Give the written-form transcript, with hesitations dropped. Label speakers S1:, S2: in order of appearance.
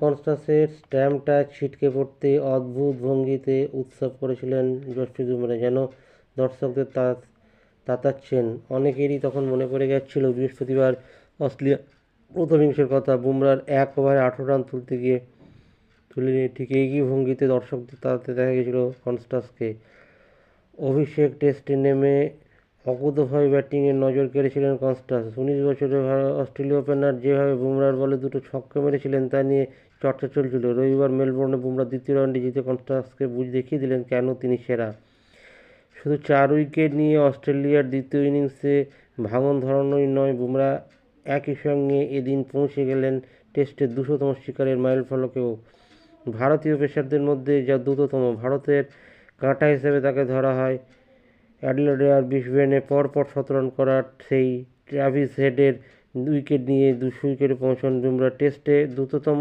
S1: কনস্টাসের স্ট্যাম্পটা ছিটকে পড়তে অদ্ভুত ভঙ্গিতে উৎসব করেছিলেন জসপ্রীত বুমরা, যেন দর্শকদের তাতাচ্ছেন। অনেকেরই তখন মনে পড়ে গেছিল বৃহস্পতিবার অস্ট্রেলিয়া প্রথম ইনিংসের কথা। বুমরার 1 ওভারে 18 রান তুলে নিয়ে ঠিক একই ভঙ্গিতে দর্শকদের তাড়াতে দেখা গেছিল কনস্টাসকে। অভিষেক টেস্টে নেমে অকুতোভয় ব্যাটিংয়ে নজর কেড়েছিলেন কনস্টাস। 19 বছরের অস্ট্রেলীয় ওপেনার যেভাবে বুমরার বলে দুটো ছক্কা মেরেছিলেন তা নিয়ে চর্চা চলছিল। রবিবার মেলবোর্নে বুমরা দ্বিতীয় রাউন্ডে জিতে কনস্টাসকে বুঝ দেখিয়ে দিলেন কেন তিনি সেরা। শুধু 4 উইকেট নিয়ে অস্ট্রেলিয়ার দ্বিতীয় ইনিংসে ভাঙন ধরানোই নয়, বুমরা একই সঙ্গে এদিন পৌঁছে গেলেন টেস্টের 200তম শিকারের মাইলফলকেও। ভারতীয় পেসারদের মধ্যে যা দ্রুততম। ভারতের কাঁটা হিসেবে তাকে ধরা হয়। অ্যাডিলেডে আর ব্রিসবেনে পরপর 17 রান করা সেই ট্র্যাভিস হেডের উইকেট নিয়ে 200 উইকেটে পৌঁছান বুমরা। টেস্টে দ্রুততম